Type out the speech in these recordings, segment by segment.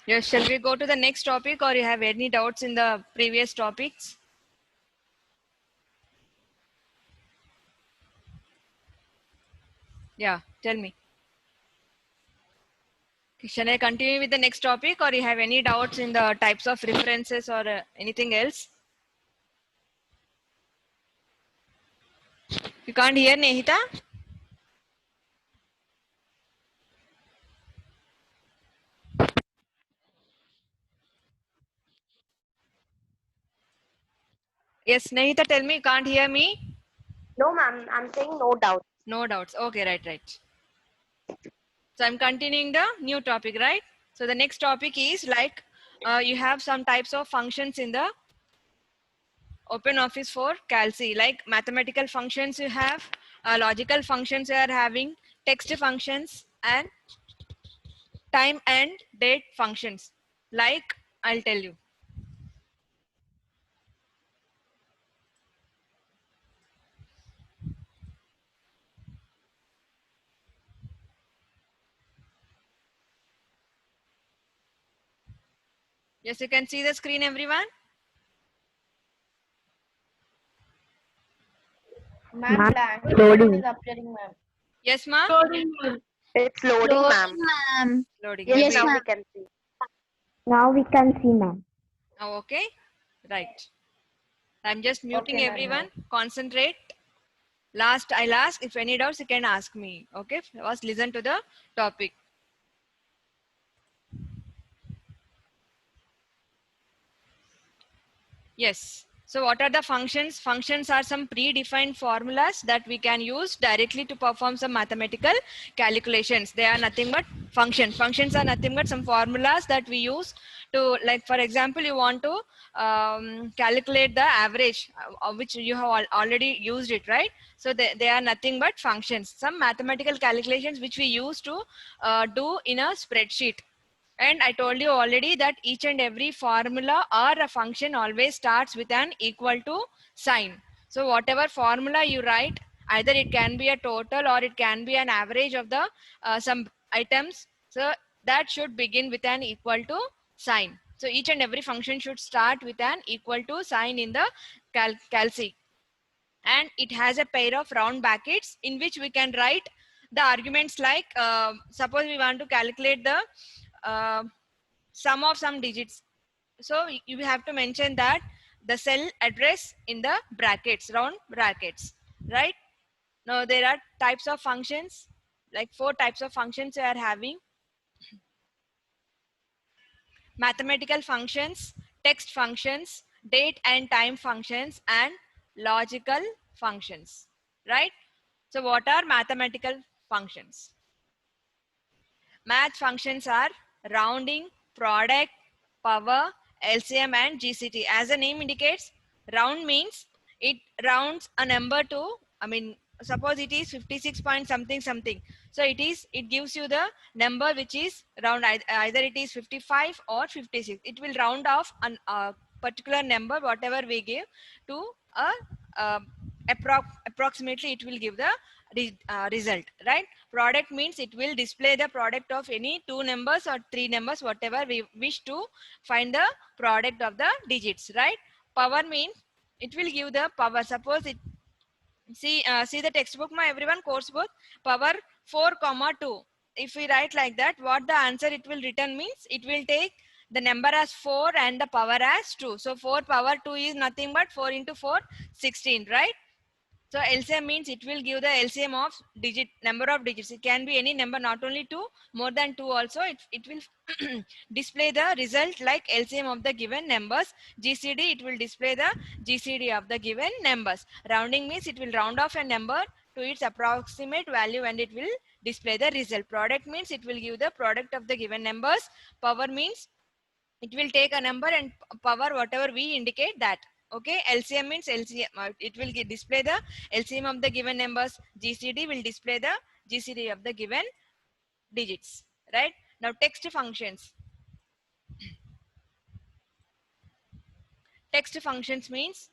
Yes, shall we go to the next topic, or you have any doubts in the previous topics? Yeah, tell me. Shall I continue with the next topic, or you have any doubts in the types of references or anything else? You can't hear, Nehita? Yes, Nehita, tell me, you can't hear me? No, ma'am. I'm saying no doubt. No doubts. Okay, right. So I'm continuing the new topic, right? So the next topic is like you have some types of functions in the Open Office for Calci, like mathematical functions you have, logical functions you are having, text functions, and time and date functions. Like I'll tell you. Yes, you can see the screen, everyone. Ma'am, Blank screen loading. is appearing, ma'am. Yes, ma. It's loading, ma'am. Loading, ma'am. Loading. Yes, Maybe. Yes, now ma'am. we can see. Now we can see, ma'am. Oh, okay. Right. I'm just muting Okay, ma'am. everyone. Concentrate. Last, I'll ask if any doubts you can ask me. Okay. First, listen to the topic. Yes. So what are the functions? Functions are some predefined formulas that we can use directly to perform some mathematical calculations. They are nothing but functions. Functions are nothing but some formulas that we use to, like for example, you want to calculate the average, which you have already used it, right? So they are nothing but functions. Some mathematical calculations which we use to do in a spreadsheet. And I told you already that each and every formula or a function always starts with an equal to sign. So whatever formula you write, either it can be a total or it can be an average of the some items. So that should begin with an equal to sign. So each and every function should start with an equal to sign in the calci. And it has a pair of round brackets in which we can write the arguments like suppose we want to calculate the uh, sum of some digits. So you have to mention that the cell address in the brackets, round brackets, right? Now there are types of functions, like 4 types of functions we are having: mathematical functions, text functions, date and time functions, and logical functions, right? So what are mathematical functions? Math functions are rounding, product, power, LCM, and GCT. As the name indicates, round means it rounds a number to, I mean, suppose it is 56 point something something. So it gives you the number which is round, either it is 55 or 56. It will round off a particular number, whatever we give, to a uh, approximately it will give the result, right? Product means it will display the product of any 2 numbers or 3 numbers, whatever we wish to find the product of the digits, right? Power means it will give the power. Suppose it, see the textbook, my everyone, course book, power 4 comma 2. If we write like that, what the answer it will return means, it will take the number as 4 and the power as 2. So 4 power 2 is nothing but 4 into 4, 16, right? So LCM means it will give the LCM of digit, number of digits. It can be any number, not only 2, more than 2 also. It will display the result like LCM of the given numbers. GCD, it will display the GCD of the given numbers. Rounding means it will round off a number to its approximate value and it will display the result. Product means it will give the product of the given numbers. Power means it will take a number and power whatever we indicate that. Okay, LCM means LCM, it will display the LCM of the given numbers. GCD will display the GCD of the given digits, right? Now text functions. Text functions means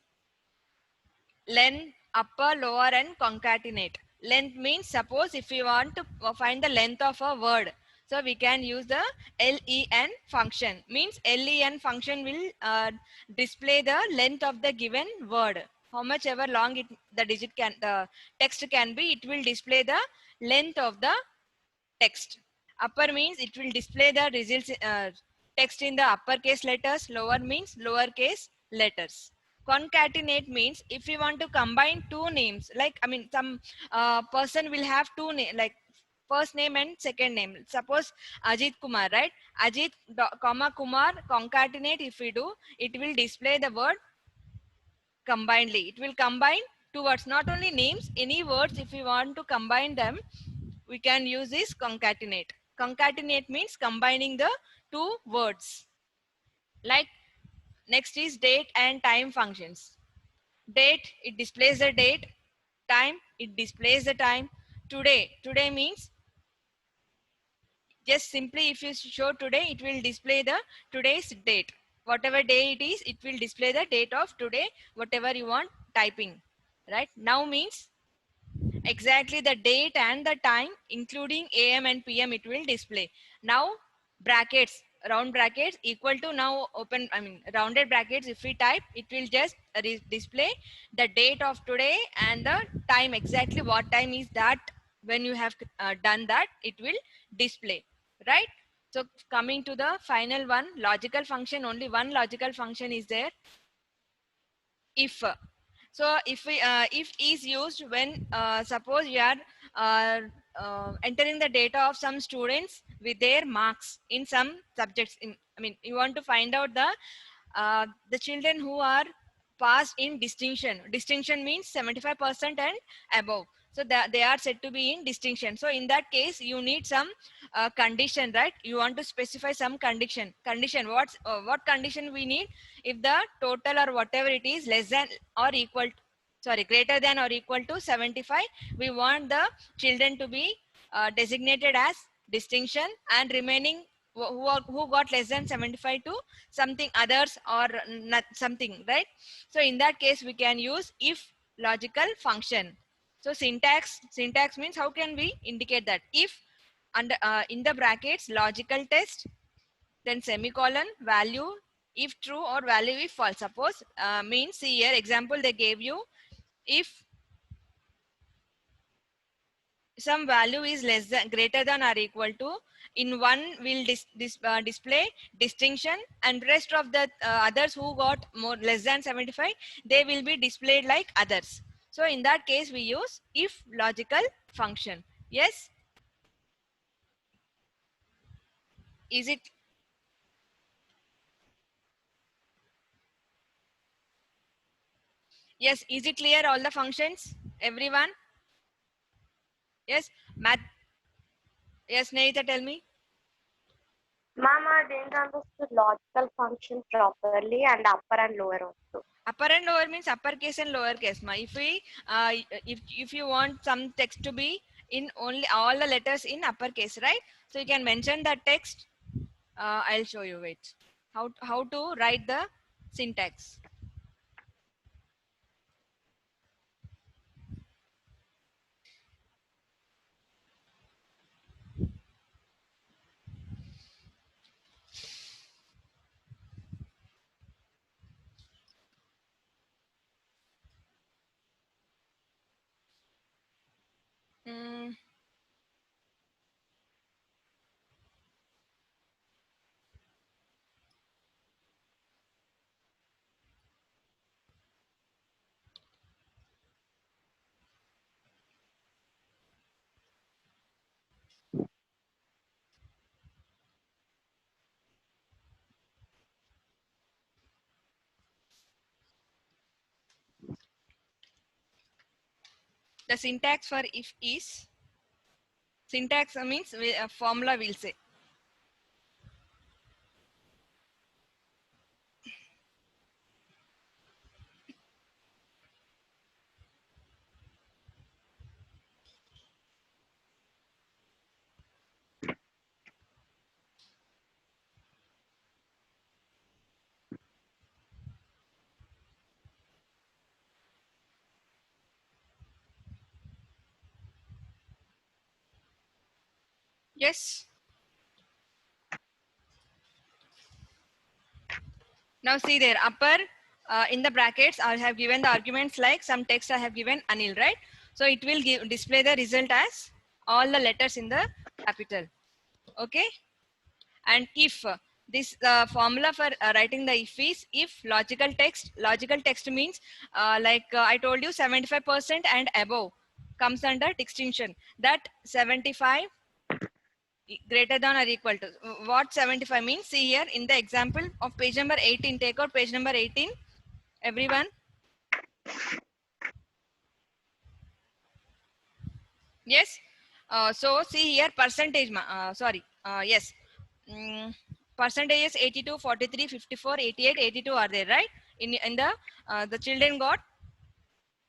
length, upper, lower, and concatenate. Length means, suppose if you want to find the length of a word, So we can use the len function. Means len function will display the length of the given word. How much ever long the text can be, it will display the length of the text. Upper means it will display the results text in the uppercase letters. Lower means lowercase letters. Concatenate means if you want to combine two names, like I mean some person will have two name, like first name and second name. Suppose Ajit Kumar, right? Ajit comma Kumar, concatenate. If we do, it will display the word combinedly. It will combine two words, not only names, any words. If we want to combine them, we can use this concatenate. Concatenate means combining the two words. Like next is date and time functions. Date, it displays the date. Time, it displays the time. Today means just simply if you show today, it will display the today's date. Whatever day it is, it will display the date of today, whatever you want typing. Right? Now means exactly the date and the time including am and pm it will display. Now brackets, round brackets equal to, now open, I mean rounded brackets, if we type, it will just display the date of today and the time, exactly what time is that. When you have done that, it will display, right? So coming to the final one, logical function. Only one logical function is there, if. So if is used when suppose you are uh, entering the data of some students with their marks in some subjects. In, I mean, you want to find out the children who are passed in distinction. Distinction means 75% and above. So that they are said to be in distinction. So in that case, you need some condition, right? You want to specify some condition. Condition. What condition we need? If the total or whatever it is less than or equal to, sorry, greater than or equal to 75, we want the children to be designated as distinction, and remaining who got less than 75 to something others or not something, right? So in that case we can use if logical function. So syntax means how can we indicate that? If under in the brackets logical test, then semicolon, value if true or value if false. Suppose means, see here example they gave you, if some value is less than, greater than or equal to, in one will display distinction, and rest of the others who got more less than 75, they will be displayed like others. So in that case we use if logical function. Yes, is it, yes, is it clear all the functions, everyone? Yes, math. Yes, Neita, tell me. Ma'am, I didn't understand logical function properly and upper and lower also. Upper and lower means uppercase and lowercase. Ma, if we if you want some text to be in only all the letters in uppercase, right? So you can mention that text. I'll show you. Wait, how to write the syntax. Mm, the syntax for if is, syntax means formula will say. Yes. Now see there, upper in the brackets I have given the arguments like some text I have given Anil, right? So it will display the result as all the letters in the capital. Okay. And if this formula for writing the if is if logical text means I told you 75% and above comes under distinction. That 75 greater than or equal to what 75 means. See here in the example of page number 18, take out page number 18 everyone. Yes. So see here percentage yes. Percentages 82, 43, 54, 88, 82 are there, right? In the children got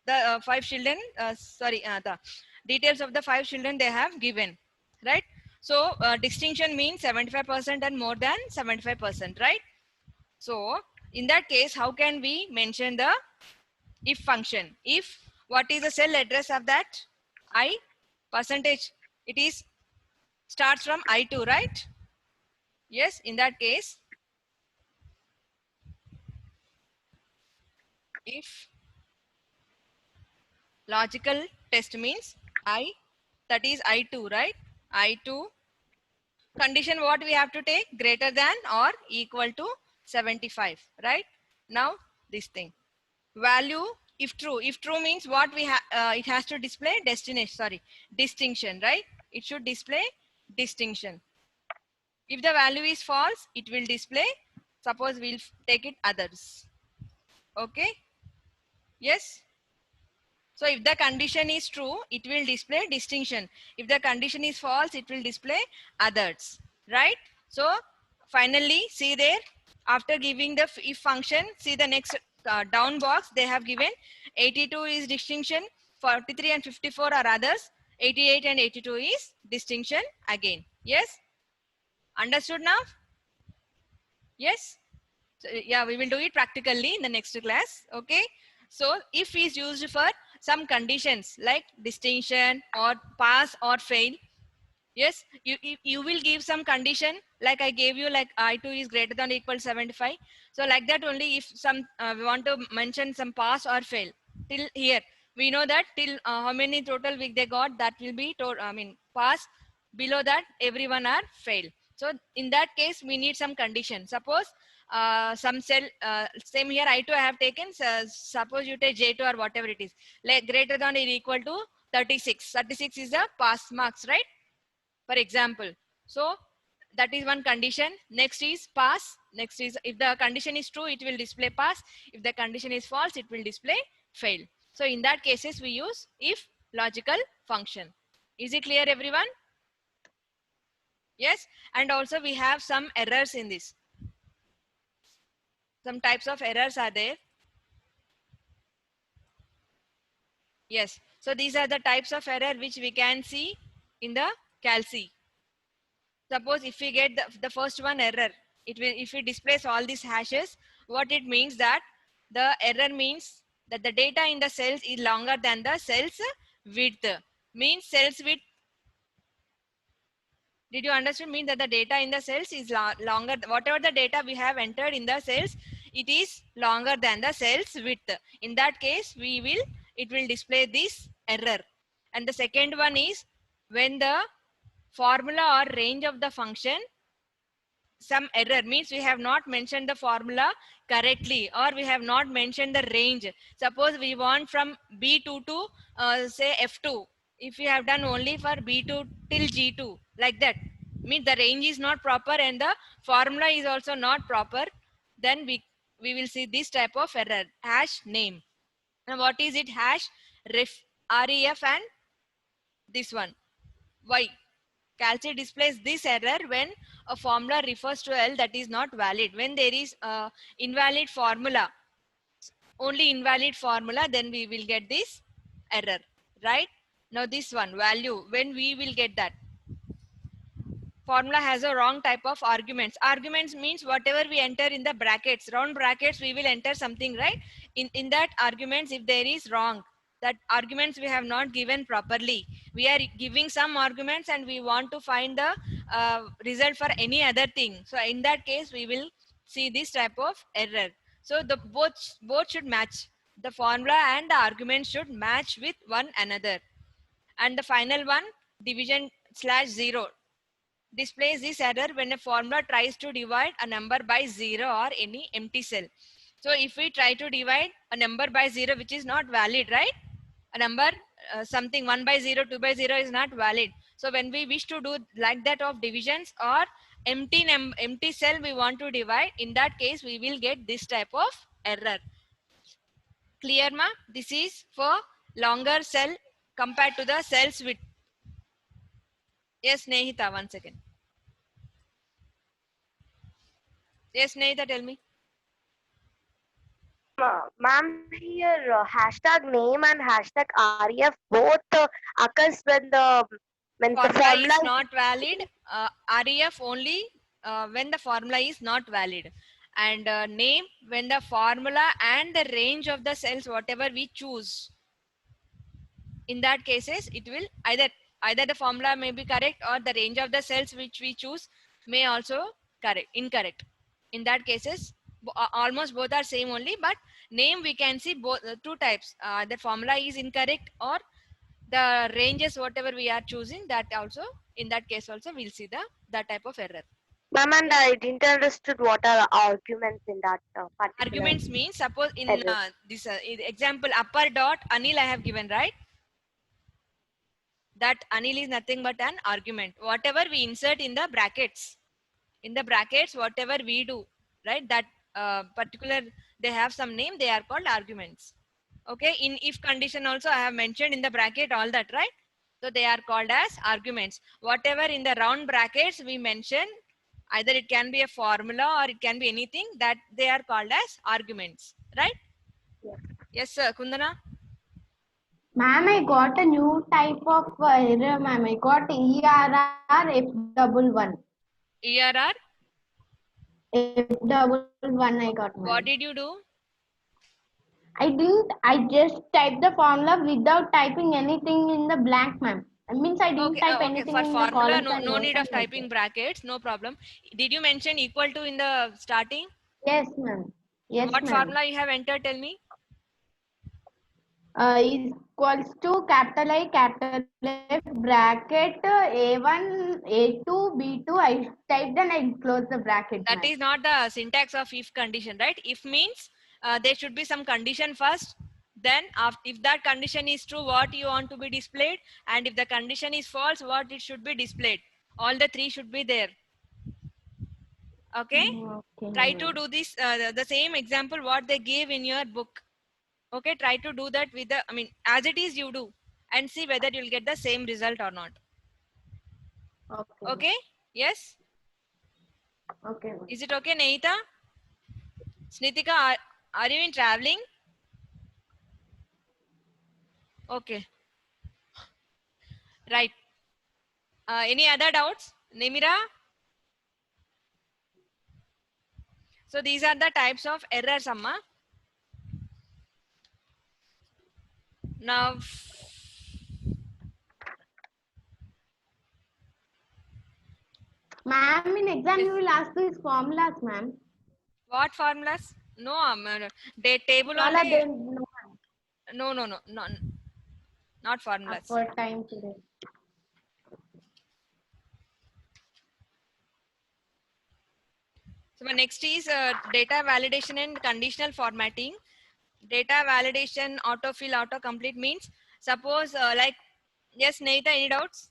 the 5 children, the details of the 5 children they have given, right? So distinction means 75% and more than 75%, right? So in that case, how can we mention the if function? If what is the cell address of that I percentage? It is starts from I2, right? Yes, in that case, if logical test means I, that is I2, right? I2 condition what we have to take greater than or equal to 75, right? Now this thing value if true means what we have it has to display distinction, right? It should display distinction. If the value is false it will display, suppose we'll take it others. Okay. Yes. So if the condition is true, it will display distinction. If the condition is false, it will display others, right? So finally, see there, after giving the if function, see the next down box, they have given 82 is distinction, 43 and 54 are others, 88 and 82 is distinction again. Yes? Understood now? Yes? So, yeah, we will do it practically in the next class. Okay. So if is used for some conditions like distinction or pass or fail. Yes, you will give some condition like I gave you, like I2 is greater than or equal to 75. So like that only if some we want to mention some pass or fail. Till here we know that till how many total week they got, that will be pass. Below that everyone are fail. So in that case we need some condition. Suppose some cell same here I2 I have taken, suppose you take J2 or whatever it is, like greater than or equal to 36. 36 is the pass marks, right? For example. So that is one condition. Next is pass. Next is if the condition is true, it will display pass. If the condition is false, it will display fail. So in that cases we use if logical function. Is it clear everyone? Yes. And also we have some errors in this. Some types of errors are there. Yes. So these are the types of error which we can see in the CalC. Suppose if we get the first one error, it will, if it displays all these hashes, what it means that the error means that the data in the cells is longer than the cells width. Means cells width. Did you understand? Means that the data in the cells is longer. Whatever the data we have entered in the cells, it is longer than the cells width. In that case, it will display this error. And the second one is when the formula or range of the function some error, means we have not mentioned the formula correctly or we have not mentioned the range. Suppose we want from B2 to say F2. If we have done only for B2 till G2 like that, means the range is not proper and the formula is also not proper, then we will see this type of error, hash name. Now what is it? Hash ref and this one y. CalC displays this error when a formula refers to L that is not valid. When there is invalid formula, only invalid formula, then we will get this error, right? Now this one value, when we will get that formula has a wrong type of arguments. Arguments means whatever we enter in the brackets, round brackets, we will enter something, right? In that arguments, if there is wrong, that arguments we have not given properly, we are giving some arguments and we want to find the result for any other thing. So in that case, we will see this type of error. So the both should match. The formula and the argument should match with one another. And the final one, division slash 0, displays this error when a formula tries to divide a number by 0 or any empty cell. So if we try to divide a number by 0 which is not valid, right? A number something 1 by 0, 2 by 0 is not valid. So when we wish to do like that of divisions or empty cell we want to divide, in that case we will get this type of error. Clear ma? This is for longer cell compared to the cells with. Yes, Nehita, one second. Yes, Nehita, tell me. Ma'am, here hashtag name and hashtag REF both occurs when the Formula formula is not valid. REF only when the formula is not valid. And name when the formula and the range of the cells, whatever we choose. In that cases, it will either the formula may be correct or the range of the cells which we choose may also incorrect. In that cases, almost both are same only, but name we can see both two types. The formula is incorrect or the ranges whatever we are choosing, that also in that case also we'll see that type of error. Ma'am, and I didn't understood what are arguments in that particular Arguments means, suppose in error. this example upper dot Anil I have given, right? That Anil is nothing but an argument. Whatever we insert in the brackets, whatever we do, right? That particular, they have some name, they are called arguments. Okay, in if condition also I have mentioned in the bracket all that, right? So they are called as arguments. Whatever in the round brackets we mention, either it can be a formula or it can be anything, that they are called as arguments, right? Yes. Yes, sir. Kundana? Ma'am, I got a new type of error, ma'am. I got ERR F11. ERR? F11 I got, ma'am. What did you do? I just typed the formula without typing anything in the blank, ma'am. It means I didn't Okay, type okay. anything For in the formula, columns no, and no rows need of and like typing that. brackets, no problem. Did you mention equal to in the starting? Yes, ma'am. Yes, What ma'am. formula you have entered? Tell me. Is equals to capital I, capital F, bracket A1, A2, B2. I typed and I closed the bracket, That ma'am. is not the syntax of if condition, right? If means there should be some condition first. Then if that condition is true, what you want to be displayed, and if the condition is false, what it should be displayed. All the three should be there. Okay. Okay, Try to ma'am. do this the same example what they gave in your book. Okay, try to do that with the, I mean, as it is you do, and see whether you'll get the same result or not. Okay. Okay. Yes. Okay, ma'am. Is it okay, Neita? Snitika, are you in traveling? Okay. Right. Any other doubts, Nimira? So these are the types of errors, Amma. Now, Ma'am, in exam yes. you will ask these formulas, ma'am. What formulas? No, the table Formula only. they know No, not formulas. upper time today. So my next is data validation and conditional formatting. Data validation, autofill, autocomplete means, suppose like, yes, Neita, any doubts?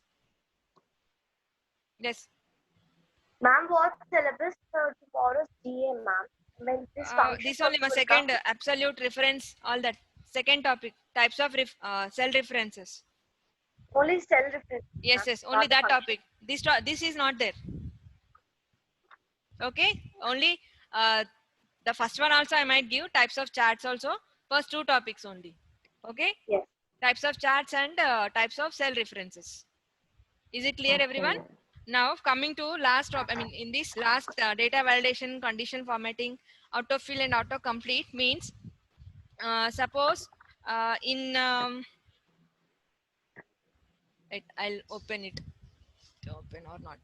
Yes. Ma'am, what syllabus tomorrow's GA, ma'am? When this function This only my will come, second absolute reference, all that. Second topic, types of cell references. only cell reference, Yes, ma'am, yes, only not that function. topic. This is not there. Okay, only the first one also I might give, types of charts also. First two topics only. Okay, Yes. types of charts and types of cell references. Is it clear, Okay, everyone? ma'am. Now coming to last I mean, in this last data validation, condition formatting, autofill and autocomplete means, suppose in wait, I'll open it. Open or not?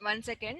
1 second.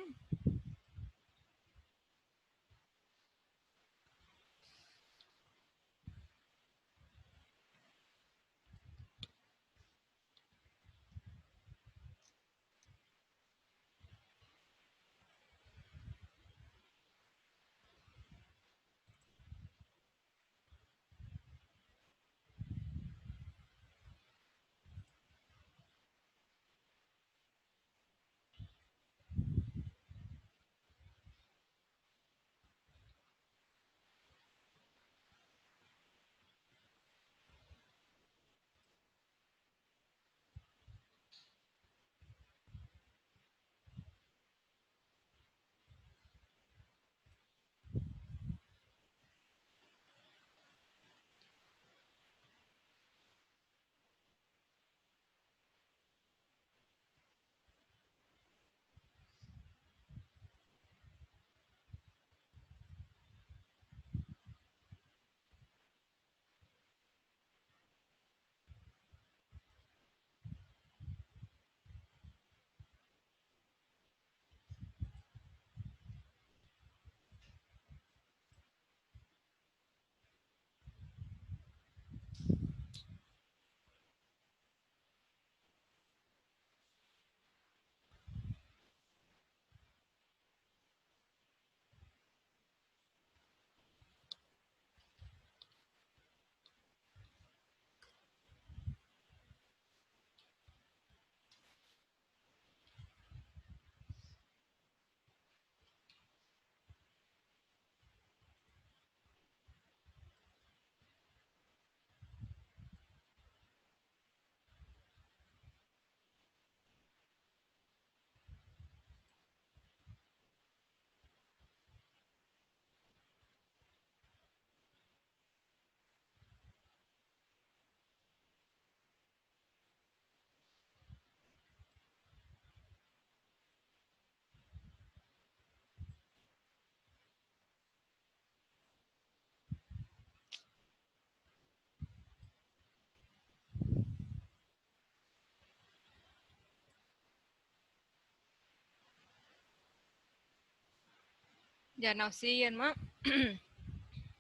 Yeah, now see here, ma.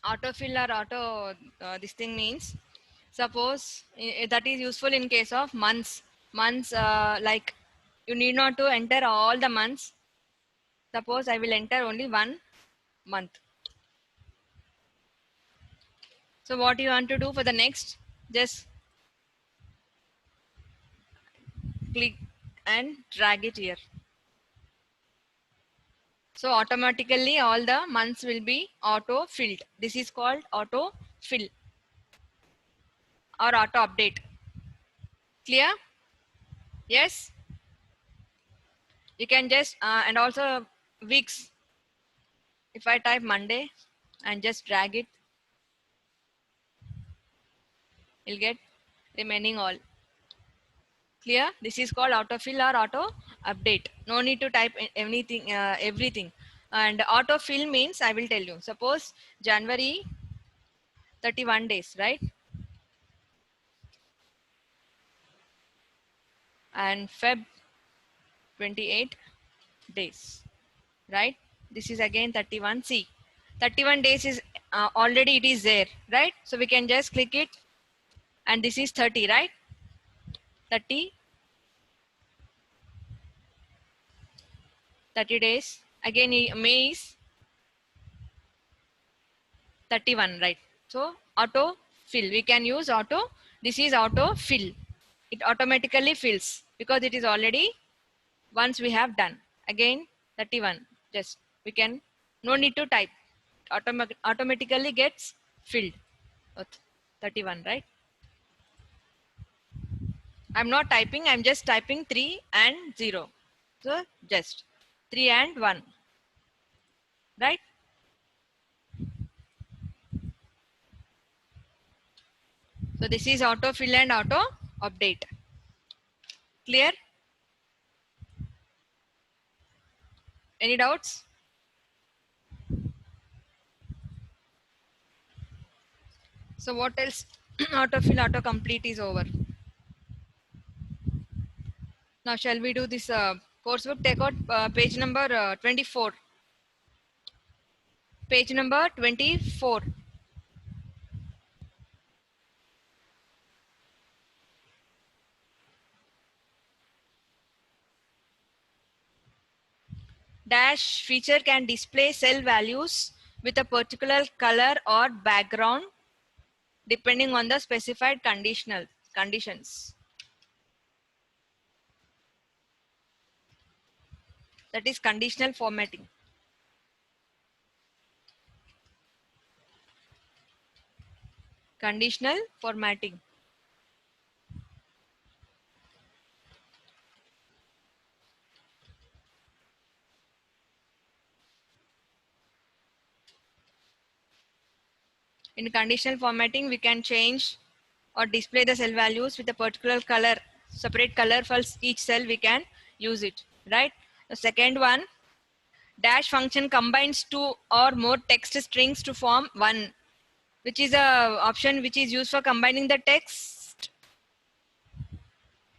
Autofill or auto this thing means, suppose that is useful in case of months, like you need not to enter all the months. Suppose I will enter only 1 month. So what you want to do for the next, just click and drag it here. So automatically all the months will be auto filled. This is called auto fill or auto update. Clear? Yes. You can just and also weeks. If I type Monday and just drag it, you'll get remaining all. Clear? This is called autofill or auto update. No need to type anything, everything. And autofill means, I will tell you. Suppose January 31 days, right? And Feb 28 days, right? This is again 31. See, 31 days is already it is there, right? So we can just click it, and this is 30, right? 30 30 days. Again, May is 31, right? So auto fill. We can use auto. This is auto fill. It automatically fills because it is already once we have done. Again, 31. Just we can, no need to type. Automatically gets filled. 31, right? I'm not typing. I'm just typing 3 and 0. So just 3 and 1, right? So this is auto fill and auto update. Clear? Any doubts? So what else? Autofill, autocomplete is over. Now shall we do this Coursebook, take out page number 24. Page number 24. Dash feature can display cell values with a particular color or background depending on the specified conditions. That is conditional formatting. Conditional formatting. In conditional formatting, we can change or display the cell values with a particular color, separate color for each cell. We can use it, right? The second one, dash function combines two or more text strings to form one, which is a option which is used for combining the text.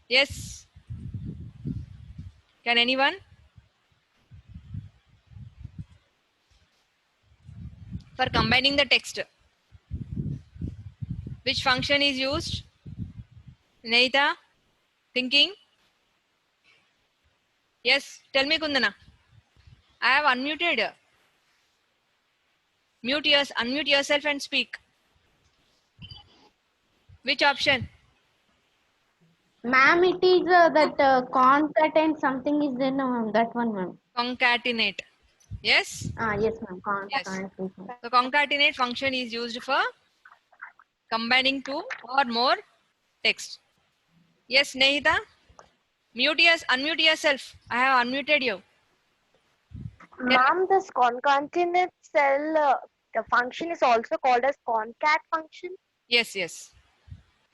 Yes. Can anyone? For combining the text, which function is used? Neita, thinking? Yes, tell me, Kundana. I have unmuted. Unmute yourself and speak. Which option? Ma'am, it is that concatenate something is in that one, ma'am. Concatenate. Yes? Yes, ma'am. Yes. Concatenate. The concatenate function is used for combining two or more text. Yes, Nehita? Unmute yourself. I have unmuted you. Ma'am, this concatenate cell the function is also called as concat function. Yes, yes.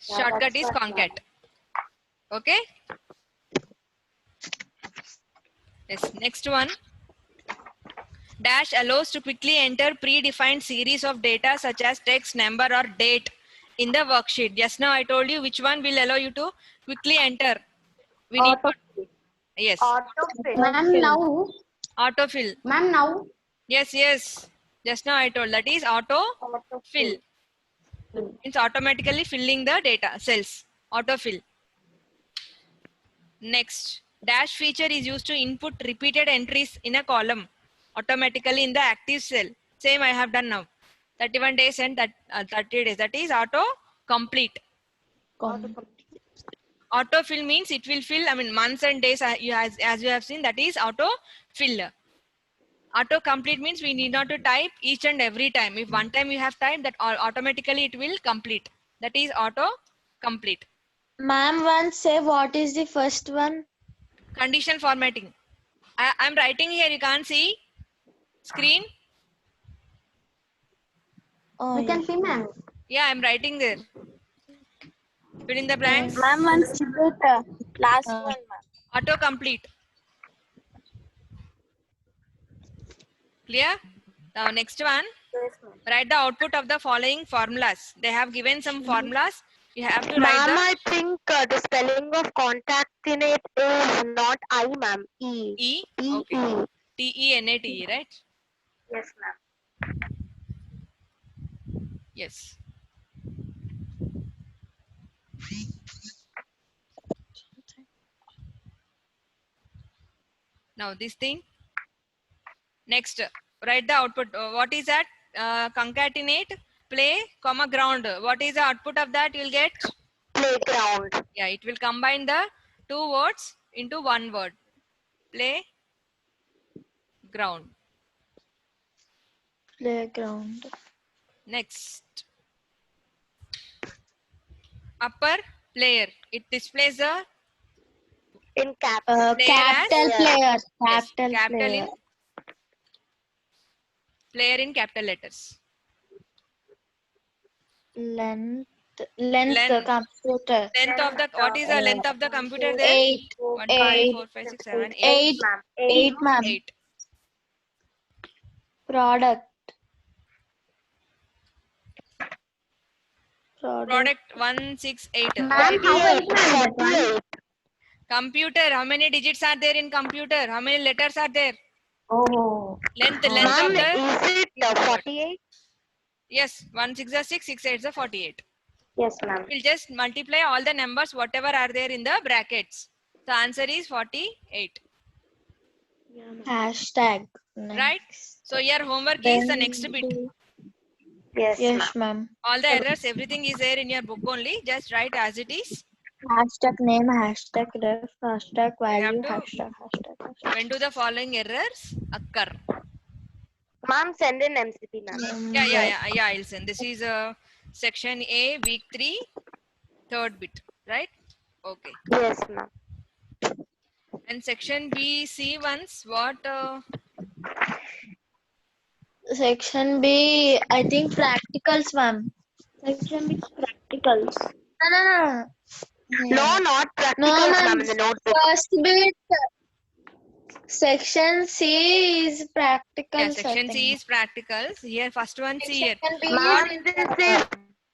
Yeah, Shortcut that's is what, concat. Okay? Yes, next one. Dash allows to quickly enter predefined series of data such as text, number, or date in the worksheet. Just now I told you which one will allow you to quickly enter. We need to, yes. Autofill. Ma'am, now. Autofill. Ma'am, now. Yes, yes. Just now I told that is autofill. Autofill. It's automatically filling the data cells. Autofill. Next, dash feature is used to input repeated entries in a column automatically in the active cell. Same I have done now. 31 days and 30 days. That is auto complete. Autofill means it will fill, I mean, months and days as you have seen, that is auto fill. Auto complete means we need not to type each and every time. If one time you have typed, that automatically it will complete. That is auto complete. Ma'am, once say what is the first one? Conditional formatting. I'm writing here, you can't see screen. Oh, We can see, ma'am. Yeah, I'm writing there. Fill in the blanks. Ma'am, once repeat last one, ma'am. Auto complete. Clear? Now next one. Write the output of the following formulas. They have given some formulas. You have to write Ma'am, the I think the spelling of concatenate is not I, ma'am. E. E. E. Okay. T-E-N-A-T-E, right? Yes, ma'am. Yes. Now this thing. Next, write the output. What is that? Concatenate, play, comma, ground. What is the output of that? You'll get? Playground. Yeah, it will combine the two words into one word. Play, ground. Playground. Next. Upper player. It displays the In caps. player Capital as player. yes, Capital capital player. in player in capital letters. Length. Length. Computer. Length of the what is the length of the computer there? 8. 1, 2, 3, 8. 4, 5, 6, 7, 8. 8. ma'am. 8, ma'am. 8. Product. Product 168. Ma'am, how 48. many, ma'am? 48. Computer, how many digits are there in computer? How many letters are there? Oh. Length Ma'am, of the is it keyboard. 48? Yes, 1 6 is 6, 6 8 is 48. Yes, ma'am. We'll just multiply all the numbers whatever are there in the brackets. The answer is 48. Hashtag. Right? So your homework Then is the next bit. Yes, Yes, ma'am. ma'am. All the errors, everything is there in your book only. Just write as it is. Hashtag name, hashtag ref, hashtag value, have to- hashtag. When do the following errors occur? Ma'am, send in MCP, ma'am. Yeah, I'll send. This is section A, week 3, third bit, right? Okay. Yes, ma'am. And section B, C once what? Section B, I think practicals, ma'am. Section B is practicals. No. No, not practicals, ma'am, in the notebook. First bit. Section C is practicals. Yeah, section C is practicals. Here, first one, see here. Section B Ma'am, is this is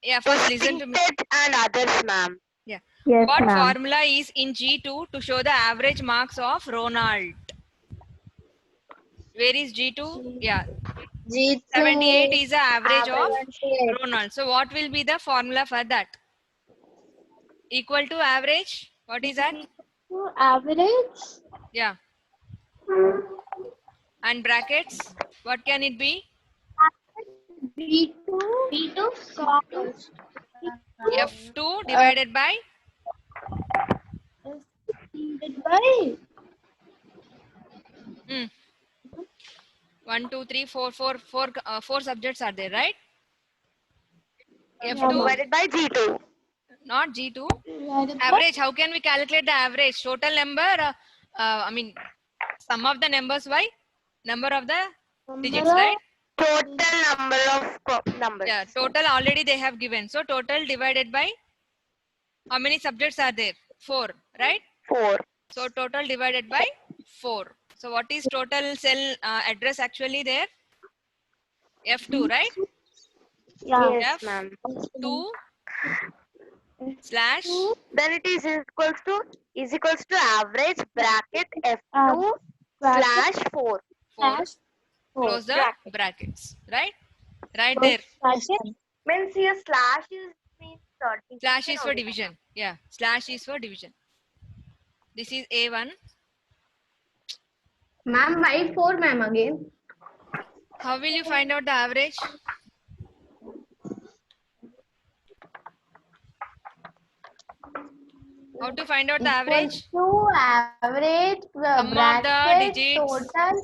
Yeah, first listen to me. distincted and others, ma'am. Yeah. Yes, What ma'am. formula is in G2 to show the average marks of Ronald? Where is G2? Yeah, G2. 78 is the average of 78. Ronald. So what will be the formula for that? Equal to average? What is that? Average. Yeah. And brackets? What can it be? B2. F2 divided by? By 1, 2, 3, 4, 4 subjects are there, right? F2, Divided by G2. not G2. Average, how can we calculate the average? Total number, sum of the numbers by number of the digits, right? Total number of numbers. Yeah, total already they have given. So total divided by how many subjects are there? 4, right? 4. So total divided by 4. So what is total cell address actually there? F2, right? Yes, ma'am. F2 slash Then it is equals to average bracket F2 slash 4. 4. Close the brackets, right? Right there. Means here slash is means Slash is for division. Yeah, slash is for division. This is A1. Ma'am, why 4, ma'am, again? How will you find out the average? How to find out the average? To average, Sum of the bracket, digits. total.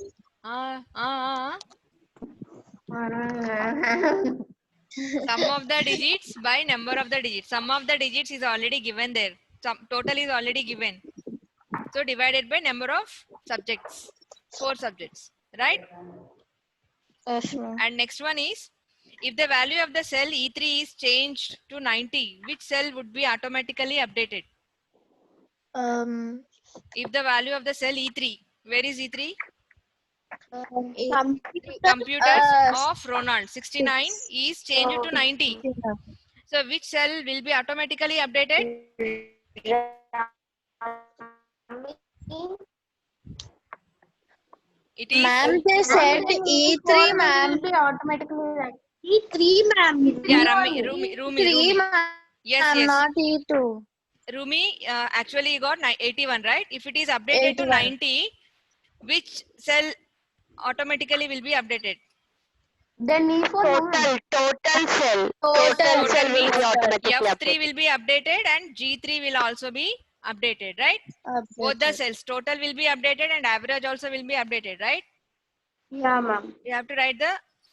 Sum of the digits by number of the digits. Sum of the digits is already given there. Total is already given. So divided by number of subjects. 4 subjects, right? Yes, ma'am. And next one is, if the value of the cell E3 is changed to 90, which cell would be automatically updated? If the value of the cell E3, where is E3? Computers of Ronald 69 is changed to 90. So which cell will be automatically updated? It is Ma'am, they said E3, ma'am. Will be automatically like E3, ma'am. yeah, Rumi. ma'am. Yes. Not E2. Rumi actually got 81, right? If it is updated to 81. 90, which cell automatically will be updated? then E4 Total cell. Total Total cell will means be automatically F3 updated. will be updated and G3 will also be updated, right? Both the cells, total will be updated and average also will be updated, right? Yeah, ma'am. You have to write the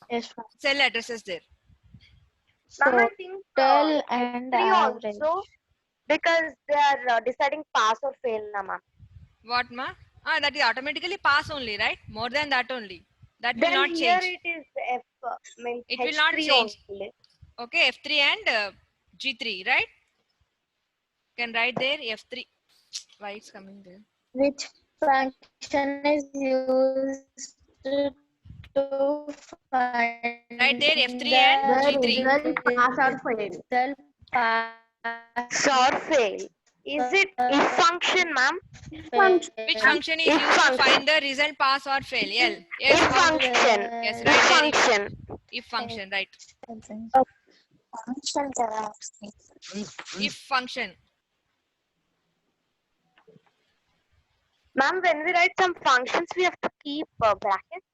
Yes, ma'am. cell addresses there. Ma'am, I think Total and 3 average. also because they are deciding pass or fail, na ma'am. What, ma? That is automatically pass only, right? More than that only. That will Then not here change. it is F means It H3 will not change. only. Okay, F3 and G3, right? Can write there F3. Why it's coming there? Which function is used to find Right there, F3 and the G3. result pass or fail. result pass Or fail. Is it if function, ma'am? Which function is If used to function. find the result, pass or fail? Yes, If function. yes, If right there. function. If function, right? Function kara. If function. Ma'am, when we write some functions, we have to keep brackets.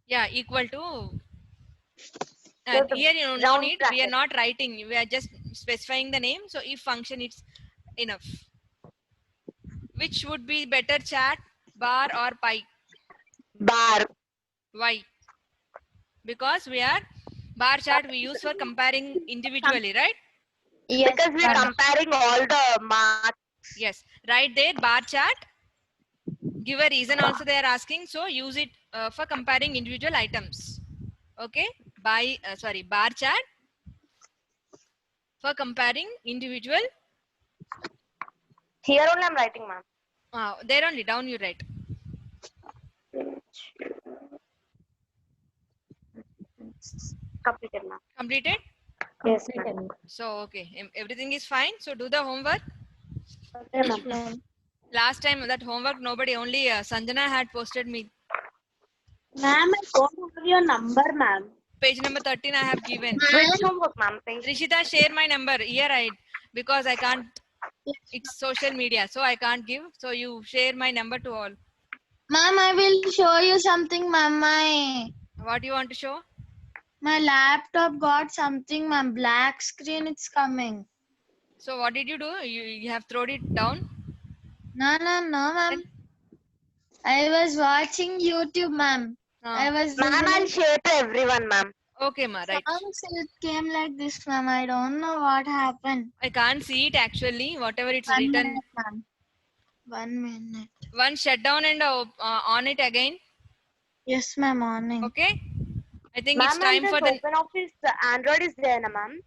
Yeah, equal to. So the Here, no round need. We are bracket. not writing. We are just specifying the name. So if function, it's enough. Which would be better, chat, bar or pi? Bar. Why? Because we are bar chart we use for comparing individually, right? Yes, Because we are ma'am. comparing all the marks. Yes, right there, bar chart. Give a reason also they are asking. So use it for comparing individual items. Okay, bar chart for comparing individual. Here only I'm writing, ma'am. There only down you write. Completed, ma'am. Completed. Yes, ma'am. So okay, everything is fine. So do the homework. Okay, ma'am. Last time that homework nobody, only Sanjana had posted me. Ma'am, I don't have your number, ma'am. Page number 13 I have given. Which homework, ma'am? Page. Rishita, share my number. Here I, because I can't, it's social media, so I can't give. So you share my number to all. Ma'am, I will show you something, ma'am. What you want to show? My laptop got something, ma'am. Black screen, it's coming. So what did you do? You have thrown it down? No, ma'am. I was watching YouTube, ma'am. I was Ma'am, I'll share to everyone, ma'am. Okay, ma, right. songs, it came like this, ma'am. I don't know what happened. I can't see it actually, whatever it's 1 written. minute, ma'am. 1 minute. One shut down and on it again. Yes, ma'am, morning. Okay. I think it's Ma'am, time on for this the. OpenOffice, Android is there, na, ma'am.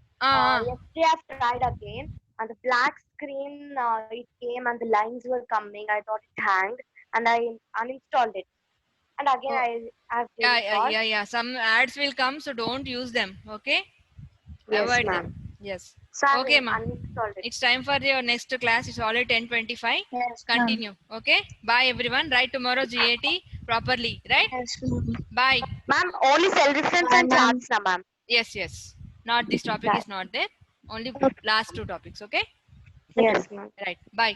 Yesterday I've tried again, and the black screen it came and the lines were coming. I thought it hanged, and I uninstalled it. And again, I've installed. Yeah. Some ads will come, so don't use them. Okay. Yes, Avoid ma'am. them. Yes. So I've Okay, ma'am. uninstalled it. It's time for your next class. It's already 10:25. Yes, ma'am. Continue. Okay. Bye, everyone. Write tomorrow GAT properly. Right. Yes, ma'am. Bye. Ma'am, only self-reference Bye, and ma'am. charts, na, ma'am. Yes. Not this topic is not there. Only last two topics. Okay. Yes, ma'am. Right. Bye.